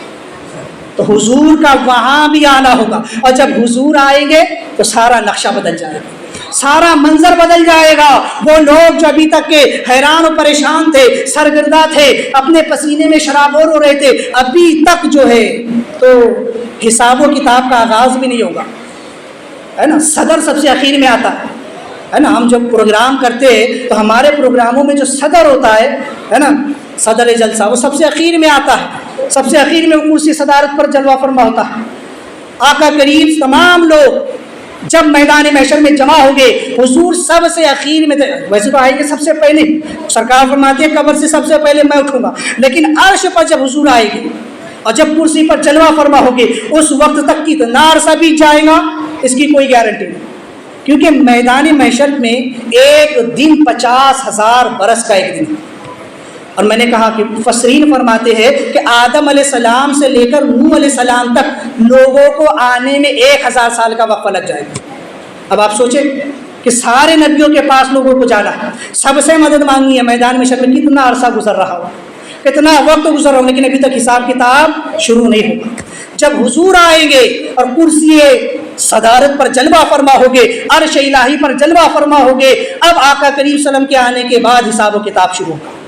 تو حضور کا وہاں بھی آنا ہوگا۔ اور جب حضور آئیں گے تو سارا نقشہ بدل جائے گا، سارا منظر بدل جائے گا۔ وہ لوگ جو ابھی تک کے حیران و پریشان تھے، سرگردہ تھے، اپنے پسینے میں شرابور ہو رہے تھے، ابھی تک جو ہے تو حساب و کتاب کا آغاز بھی نہیں ہوگا، ہے نا۔ صدر سب سے اخیر میں آتا ہے نا۔ ہم جب پروگرام کرتے ہیں تو ہمارے پروگراموں میں جو صدر ہوتا ہے نا، صدر جلسہ، وہ سب سے اخیر میں آتا ہے، سب سے اخیر میں وہ کرسی صدارت پر جلوہ فرما ہوتا ہے۔ آقا کریم تمام لوگ جب میدان محشر میں جمع ہوں گے، حضور سب سے اخیر میں، ویسے تو آئیں گے سب سے پہلے، سرکار فرماتے ہیں قبر سے سب سے پہلے میں اٹھوں گا، لیکن عرش پر جب حضور آئے گے اور جب کرسی پر جلوہ فرما ہوگے، اس وقت تک کتنا عرصہ بیت جائے گا؟ اس کی کوئی گارنٹی نہیں، کیونکہ میدان محشر میں ایک دن 50,000 برس کا ایک دن ہے۔ اور میں نے کہا کہ مفسرین فرماتے ہیں کہ آدم علیہ السلام سے لے کر نوح علیہ السلام تک لوگوں کو آنے میں 1000 سال کا وقفہ لگ جائے گا۔ اب آپ سوچیں کہ سارے نبیوں کے پاس لوگوں کو جانا ہے، سب سے مدد مانگنی ہے، میدان محشر میں کتنا عرصہ گزر رہا ہو، کتنا وقت گزر رہا ہو، لیکن ابھی تک حساب کتاب شروع نہیں ہوگا۔ جب حضور آئیں گے اور کرسی صدارت پر جلوہ فرما ہوگے، عرش الہی پر جلوہ فرما ہوگے، اب آقا کریم صلی اللہ علیہ وسلم کے آنے کے بعد حساب و کتاب شروع ہوگا۔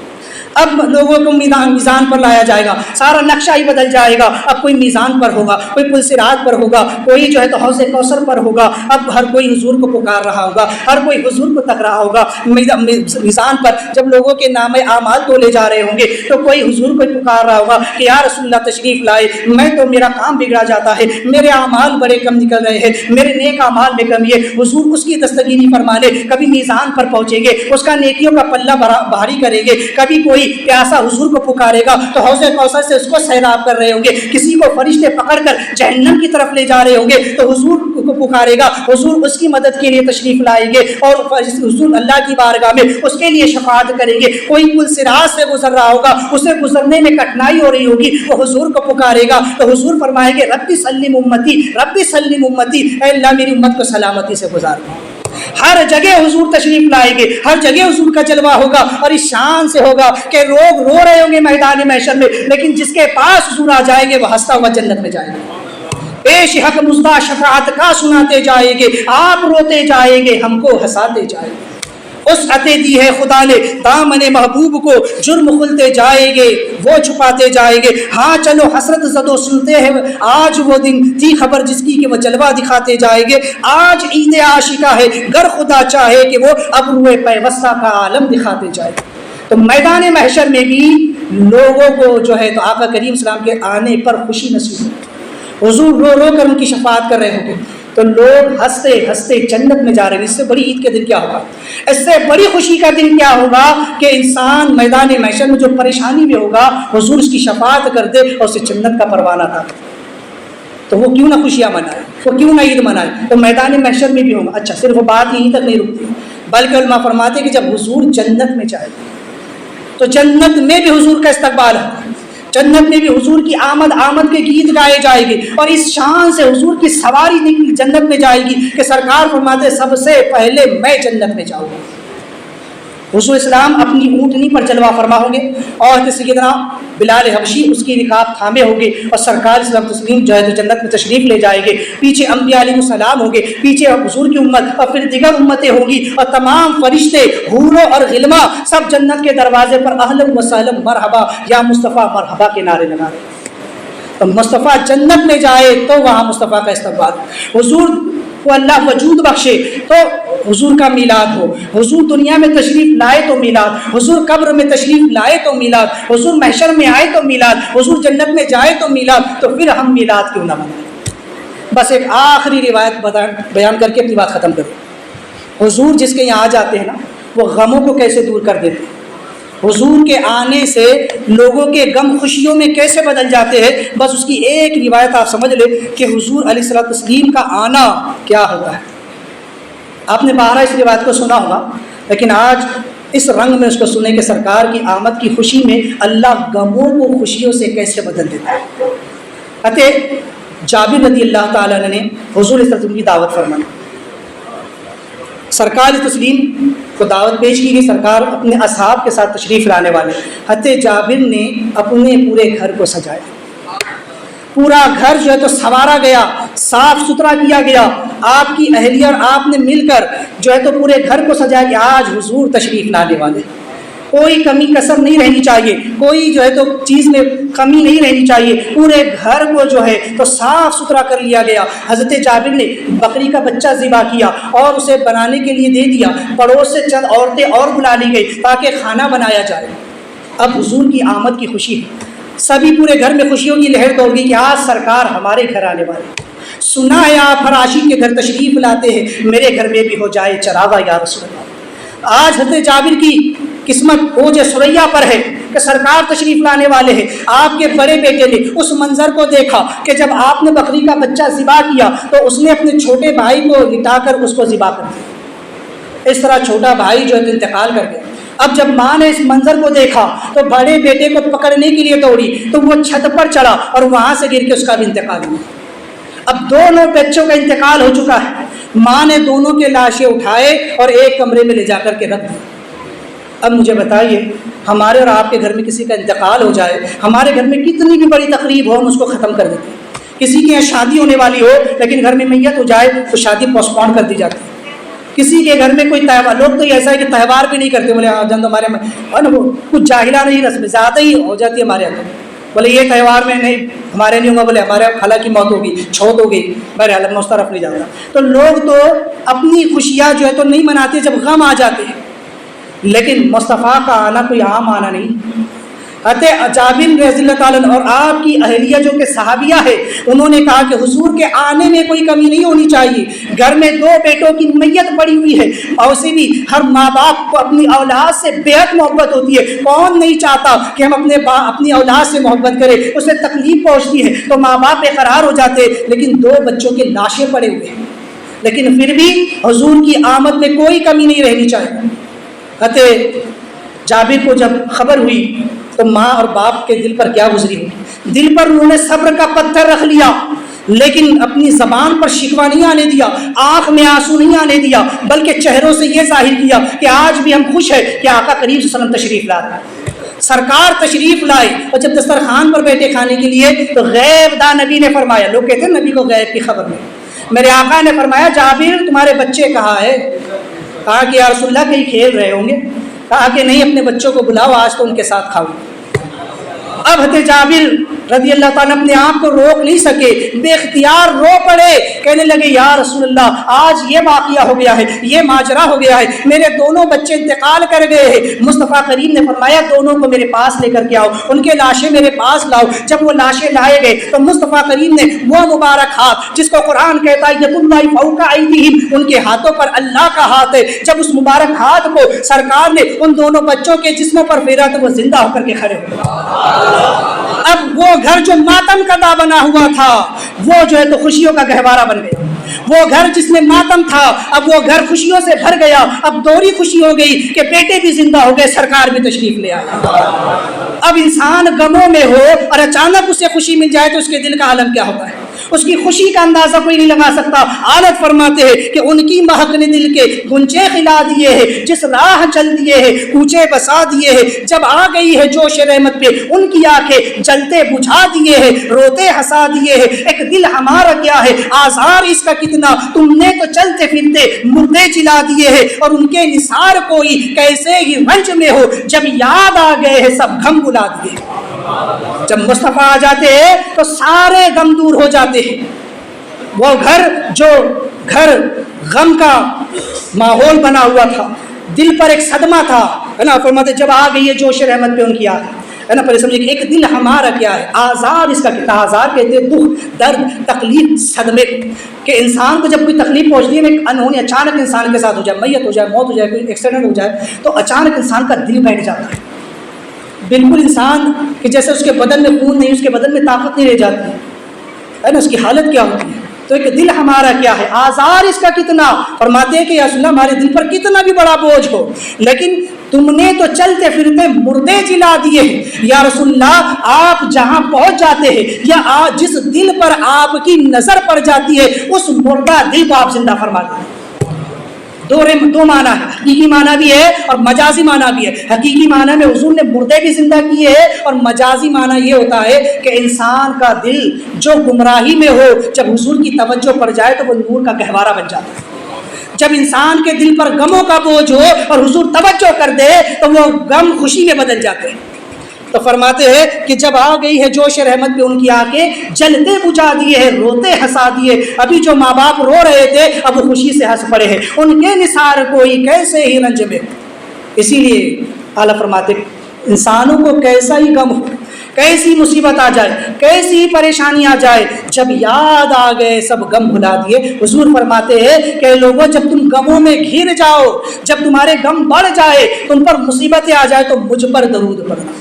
اب لوگوں کو میزان پر لایا جائے گا، سارا نقشہ ہی بدل جائے گا۔ اب کوئی میزان پر ہوگا، کوئی پل صراط پر ہوگا، کوئی جو ہے تو حوض کوثر پر ہوگا۔ اب ہر کوئی حضور کو پکار رہا ہوگا، ہر کوئی حضور کو تک رہا ہوگا۔ میزان پر جب لوگوں کے نام اعمال تولے جا رہے ہوں گے تو کوئی حضور کو پکار رہا ہوگا کہ یا رسول اللہ تشریف لائے، میں تو میرا کام بگڑا جاتا ہے، میرے اعمال بڑے کم نکل رہے ہیں، میرے نیک اعمال میں کمی ہے۔ حضور اس کی دستگیری فرمانے کبھی میزان پر پہنچیں گے، اس کا نیکیوں کا پلہ بھاری کریں گے۔ کبھی کوئی پیاسا حضور کو پکارے گا تو حوض کوثر سے اس کو سیراب کر رہے ہوں گے، کسی کو فرشتے پکڑ کر جہنم کی طرف لے جا رہے ہوں گے تو حضور کو پکارے گا، حضور اس کی مدد کے لیے تشریف لائیں گے اور حضور اللہ کی بارگاہ میں اس کے لیے شفاعت کریں گے۔ کوئی پل صراط سے گزر رہا ہوگا، اسے گزرنے میں کٹھنائی ہو رہی ہوگی، وہ حضور کو پکارے گا تو حضور فرمائیں گے ربی سلم امتی، ربی سلم امتی، اے اللہ میری امت کو سلامتی سے گزار دے۔ ہر جگہ حضور تشریف لائیں گے، ہر جگہ حضور کا جلوہ ہوگا، اور اس شان سے ہوگا کہ لوگ رو رہے ہوں گے میدان محشر میں، لیکن جس کے پاس حضور آ جائیں گے وہ ہنستا ہوا جنت میں جائے گا۔ پیش حق مصداق شفاعت کا سناتے جائیں گے، آپ روتے جائیں گے، ہم کو ہنساتے جائیں گے۔ اس عطے دی ہے خدا نے دامن محبوب کو، جرم کھلتے جائیں گے، وہ چھپاتے جائیں گے۔ ہاں چلو حسرت زدو سنتے ہیں، آج وہ دن تھی خبر جس کی کہ وہ جلوہ دکھاتے جائیں گے۔ آج عید عاشقہ ہے، گر خدا چاہے کہ وہ ابروئے پیوستہ کا عالم دکھاتے جائے۔ تو میدان محشر میں بھی لوگوں کو جو ہے تو آقا کریم صلی اللہ علیہ وسلم کے آنے پر خوشی نصیب ہوگی، حضور رو رو کر ان کی شفاعت کر رہے ہوں گے تو لوگ ہنستے ہنستے جنت میں جا رہے ہیں۔ اس سے بڑی عید کے دن کیا ہوگا، اس سے بڑی خوشی کا دن کیا ہوگا کہ انسان میدان محشر میں جو پریشانی میں ہوگا حضور اس کی شفاعت کر دے اور اسے جنت کا پروانہ تھا، تو وہ کیوں نہ خوشیاں منائے، وہ کیوں نہ عید منائے۔ تو میدان محشر میں بھی ہوگا۔ اچھا، صرف وہ بات یہیں تک نہیں رکتی، بلکہ علماء فرماتے ہیں کہ جب حضور جنت میں جائے تو جنت میں بھی حضور کا استقبال ہے، جنت میں بھی حضور کی آمد کے گیت گائے جائے گی، اور اس شان سے حضور کی سواری نکل جنت میں جائے گی کہ سرکار فرماتے سب سے پہلے میں جنت میں جاؤں گا۔ حضور اسلام اپنی اونٹنی پر جلوہ فرما ہوں گے اور سیدنا بلال حبشی اس کی رکاب تھامے ہوں گے، اور سرکار اسلام تسلیم جو ہے تو جنت میں تشریف لے جائے گے۔ پیچھے انبیاء علیہ السلام ہوں گے، پیچھے حضور کی امت، اور پھر دیگر امتیں ہوں گی، اور تمام فرشتے حوروں اور غلما سب جنت کے دروازے پر اہلا و سہلا مرحبا یا مصطفیٰ مرحبا کے نعرے لگا رہے ہیں۔ تو مصطفیٰ جنت میں جائے تو وہاں مصطفیٰ کا استقبال، حضور کو اللہ وجود بخشے تو حضور کا میلاد ہو، حضور دنیا میں تشریف لائے تو میلاد، حضور قبر میں تشریف لائے تو میلاد، حضور محشر میں آئے تو میلاد، حضور جنت میں جائے تو میلاد، تو پھر ہم میلاد کیوں نہ منائیں۔ بس ایک آخری روایت بیان کر کے اپنی بات ختم کروں۔ حضور جس کے یہاں آ جاتے ہیں نا، وہ غموں کو کیسے دور کر دیتے ہیں، حضور کے آنے سے لوگوں کے غم خوشیوں میں کیسے بدل جاتے ہیں۔ بس اس کی ایک روایت آپ سمجھ لیں کہ حضور علیہ الصلوۃ والتسلیم کا آنا کیا ہوتا ہے۔ آپ نے بارہ اس روایت کو سنا ہوگا، لیکن آج اس رنگ میں اس کو سنیں کہ سرکار کی آمد کی خوشی میں اللہ غموں کو خوشیوں سے کیسے بدل دیتا ہے۔ حضرت جابر رضی اللہ تعالیٰ عنہ نے حضور علیہ السلام کی دعوت فرمائی، سرکار تسلیم کو دعوت پیش کی گئی، سرکار اپنے اصحاب کے ساتھ تشریف لانے والے۔ حضرت جابر نے اپنے پورے گھر کو سجایا، پورا گھر جو ہے تو سنوارا گیا، صاف ستھرا کیا گیا، آپ کی اہلیہ اور آپ نے مل کر جو ہے تو پورے گھر کو سجایا کہ آج حضور تشریف لانے والے، کوئی کمی کسر نہیں رہنی چاہیے، کوئی جو ہے تو چیز میں کمی نہیں رہنی چاہیے، پورے گھر کو جو ہے تو صاف ستھرا کر لیا گیا۔ حضرت جابر نے بکری کا بچہ ذبح کیا اور اسے بنانے کے لیے دے دیا، پڑوس سے چند عورتیں اور بلا لی گئی تاکہ کھانا بنایا جائے۔ اب حضور کی آمد کی خوشی ہے، سبھی پورے گھر میں خوشیوں کی لہر دوڑ گئی کہ آج سرکار ہمارے گھر آنے والے، سنا ہے آپ ہر عاشق کے گھر تشریف لاتے ہیں، میرے گھر میں بھی ہو جائے چراغا یا رسول اللہ۔ آج حضرت جابر کی قسمت اوج سریا پر ہے کہ سرکار تشریف لانے والے ہیں. آپ کے بڑے بیٹے نے اس منظر کو دیکھا کہ جب آپ نے بکری کا بچہ ذبح کیا تو اس نے اپنے چھوٹے بھائی کو لٹا کر اس کو ذبح کر دیا. اس طرح چھوٹا بھائی جو ہے انتقال کر گیا. اب جب ماں نے اس منظر کو دیکھا تو بڑے بیٹے کو پکڑنے کے لیے دوڑی تو وہ چھت پر چڑھا اور وہاں سے گر کے اس کا بھی انتقال ہوا. اب دونوں بچوں کا انتقال ہو چکا ہے. ماں نے دونوں کے لاشیں اٹھائے اور ایک کمرے میں لے جا کر کے رکھ دی. اب مجھے بتائیے ہمارے اور آپ کے گھر میں کسی کا انتقال ہو جائے, ہمارے گھر میں کتنی بھی بڑی تقریب ہو ہم اس کو ختم کر دیتے ہیں. کسی کے یہاں شادی ہونے والی ہو لیکن گھر میں میت ہو جائے تو شادی پوسٹ پون کر دی جاتی ہے. کسی کے گھر میں کوئی تہوار, لوگ تو ایسا ہے کہ تہوار بھی نہیں کرتے, بولے جان ہمارے وہ کچھ جاہلانہ ہی رسم زیادہ ہی ہو جاتی ہے ہمارے یہاں. بولے یہ تہوار میں نہیں ہمارے نہیں ہوگا, بولے ہمارے خالہ کی موت ہوگی, چھوت ہو گئی, بہرحال ہم اس طرف نہیں جاتا. تو لوگ تو اپنی خوشیاں جو ہے تو نہیں مناتے جب غم آ جاتے ہیں, لیکن مصطفیٰ کا آنا کوئی عام آنا نہیں. حضرت جابر رضی اللہ تعالیٰ عنہ اور آپ کی اہلیہ جو کہ صحابیہ ہے انہوں نے کہا کہ حضور کے آنے میں کوئی کمی نہیں ہونی چاہیے. گھر میں 2 بیٹوں کی میت پڑی ہوئی ہے, اور اسے بھی ہر ماں باپ کو اپنی اولاد سے بےحد محبت ہوتی ہے. کون نہیں چاہتا کہ ہم اپنی اولاد سے محبت کریں, اسے تکلیف پہنچتی ہے تو ماں باپ بے قرار ہو جاتے, لیکن 2 بچوں کے لاشیں پڑے ہوئے ہیں. لیکن پھر بھی حضور کی آمد میں کوئی کمی نہیں رہنی چاہیے. حضرت جابر کو جب خبر ہوئی تو ماں اور باپ کے دل پر کیا گزری ہوگی. دل پر انہوں نے صبر کا پتھر رکھ لیا, لیکن اپنی زبان پر شکوہ نہیں آنے دیا, آنکھ میں آنسو نہیں آنے دیا, بلکہ چہروں سے یہ ظاہر کیا کہ آج بھی ہم خوش ہیں کہ آقا کریم صلی اللہ علیہ وسلم تشریف لائے, سرکار تشریف لائے. اور جب دسترخوان پر بیٹھے کھانے کے لیے تو غیب دا نبی نے فرمایا, لوگ کہتے ہیں نبی کو غیب کی خبر نہیں, میرے آقا نے فرمایا جابر تمہارے بچے کہاں ہے؟ کہا کہ یا رسول اللہ کہیں کھیل رہے ہوں گے. کہا کہ نہیں اپنے بچوں کو بلاؤ, آج تو ان کے ساتھ کھاؤ. اب حضرت جابر رضی اللہ تعالیٰ اپنے آپ کو روک نہیں سکے, بے اختیار رو پڑے, کہنے لگے یا رسول اللہ آج یہ واقعہ ہو گیا ہے, یہ ماجرا ہو گیا ہے, میرے دونوں بچے انتقال کر گئے ہیں. مصطفیٰ کریم نے فرمایا دونوں کو میرے پاس لے کر کے آؤ, ان کے لاشیں میرے پاس لاؤ. جب وہ لاشیں لائے گئے تو مصطفیٰ کریم نے وہ مبارک ہاتھ جس کو قرآن کہتا ہے ید اللہ فوق ایدیہم, ان کے ہاتھوں پر اللہ کا ہاتھ ہے, جب اس مبارک ہاتھ کو سرکار نے ان دونوں بچوں کے جسموں پر پھیرا تو وہ زندہ ہو کر کے کھڑے ہو گئے. اب وہ گھر جو ماتم کا دا بنا ہوا تھا وہ جو ہے تو خوشیوں کا گہوارہ بن گیا. وہ گھر جس میں ماتم تھا اب وہ گھر خوشیوں سے بھر گیا. اب دوہری خوشی ہو گئی کہ بیٹے بھی زندہ ہو گئے, سرکار بھی تشریف لے آئے. اب انسان غموں میں ہو اور اچانک اسے خوشی مل جائے تو اس کے دل کا عالم کیا ہوتا ہے, اس کی خوشی کا اندازہ کوئی نہیں لگا سکتا. حالت فرماتے ہیں کہ ان کی مہک نے دل کے گنجے کھلا دیے ہیں, جس راہ چل دیے ہیں کوچے بسا دیے ہیں. جب آ گئی ہے جوش رحمت پہ ان کی آنکھیں جلتے بجھا دیے ہیں, روتے ہنسا دیے ہیں. ایک دل ہمارا کیا ہے آزار اس کا کتنا, تم نے تو چلتے پھرتے مردے جلا دیے ہیں. اور ان کے نثار کوئی کیسے ہی رنج میں ہو, جب یاد آ گئے ہیں سب غم بلا دیے. جب مصطفیٰ آ جاتے ہیں تو سارے غم دور ہو جاتے ہیں. وہ گھر جو گھر غم کا ماحول بنا ہوا تھا, دل پر ایک صدمہ تھا, ہے نا, فرماتے جب آ گئی ہے جوش رحمت پہ ان کی آنکھ, ہے نا, پہلے سمجھے کہ ایک دل ہمارا کیا ہے آزار اس کا کتنا, آزار کہتے ہیں دکھ درد تکلیف صدمے, کہ انسان کو جب کوئی تکلیف پہنچتی ہے انہوں اچانک انسان کے ساتھ ہو جائے, میت ہو جائے, موت ہو جائے, کوئی ایکسیڈنٹ ہو جائے تو اچانک انسان کا دل بیٹھ جاتا ہے. بالکل انسان کہ جیسے اس کے بدن میں خون نہیں, اس کے بدن میں طاقت نہیں رہ جاتی ہے نا, اس کی حالت کیا ہوتی ہے. تو ایک دل ہمارا کیا ہے آزار اس کا کتنا, فرماتے ہیں کہ یا رسول اللہ ہمارے دل پر کتنا بھی بڑا بوجھ ہو لیکن تم نے تو چلتے پھرتے مردے جلا دیے ہیں. یا رسول اللہ آپ جہاں پہنچ جاتے ہیں یا جس دل پر آپ کی نظر پڑ جاتی ہے اس مردہ دل کو آپ زندہ فرما دیتے ہیں. دو معنی ہے, حقیقی معنی بھی ہے اور مجازی معنی بھی ہے. حقیقی معنی میں حضور نے مردے بھی زندہ کیے ہیں, اور مجازی معنی یہ ہوتا ہے کہ انسان کا دل جو گمراہی میں ہو جب حضور کی توجہ پڑ جائے تو وہ نور کا گہوارہ بن جاتا ہے. جب انسان کے دل پر غموں کا بوجھ ہو اور حضور توجہ کر دے تو وہ غم خوشی میں بدل جاتے ہیں. تو فرماتے ہیں کہ جب آ گئی ہے جوش رحمت پہ ان کی آنکھیں جلتے بجھا دیے ہیں, روتے ہنسا دیے. ابھی جو ماں باپ رو رہے تھے اب وہ خوشی سے ہنس پڑے ہیں, ان کے نثار کوئی کیسے ہی رنج میں. اسی لیے اعلیٰ فرماتے انسانوں کو کیسا ہی غم ہو, کیسی مصیبت آ جائے، کیسی پریشانی آ جائے، جب یاد آ گئے سب غم بھلا دیے۔ حضور فرماتے ہیں کہ لوگوں جب تم غموں میں گھر جاؤ، جب تمہارے غم بڑھ جائے، تم پر مصیبتیں آ جائے، تو مجھ پر درود پڑھنا،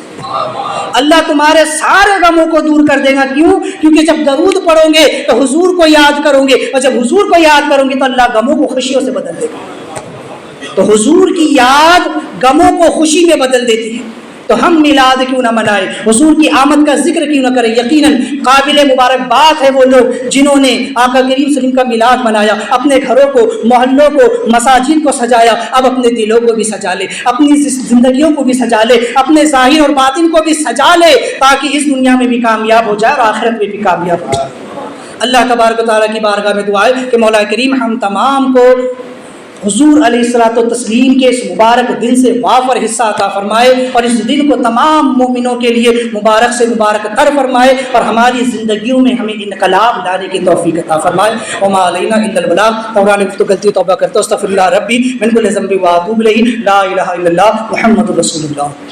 اللہ تمہارے سارے غموں کو دور کر دے گا۔ کیوں؟ کیونکہ جب درود پڑھو گے تو حضور کو یاد کرو گے، اور جب حضور کو یاد کرو گے تو اللہ غموں کو خوشیوں سے بدل دے گا۔ تو حضور کی یاد غموں کو خوشی میں بدل دیتی ہے۔ تو ہم میلاد کیوں نہ منائیں، حضور کی آمد کا ذکر کیوں نہ کریں۔ یقیناً قابل مبارکباد ہے وہ لوگ جنہوں نے آقا کریم صلی اللہ علیہ وسلم کا میلاد منایا، اپنے گھروں کو، محلوں کو، مساجد کو سجایا۔ اب اپنے دلوں کو بھی سجا لے، اپنی زندگیوں کو بھی سجا لے، اپنے ظاہر اور باطن کو بھی سجا لے، تاکہ اس دنیا میں بھی کامیاب ہو جائے اور آخرت میں بھی کامیاب ہو جائے۔ اللہ تبارک و تعالیٰ کی بارگاہ میں دعا ہے کہ مولا کریم ہم تمام کو حضور علیہ الصلوۃ والتسلیم کے اس مبارک دن سے وافر حصہ عطا فرمائے، اور اس دن کو تمام مومنوں کے لیے مبارک سے مبارک تر فرمائے، اور ہماری زندگیوں میں ہمیں انقلاب لانے کی توفیق عطا فرمائے۔ وما علینا الا البلاغ۔ قرآن تو غلطی توبہ کرتا ہوں، استغفر اللہ ربی من کل ذنب واتوب الیہ، لا الہ الا اللہ محمد رسول اللہ۔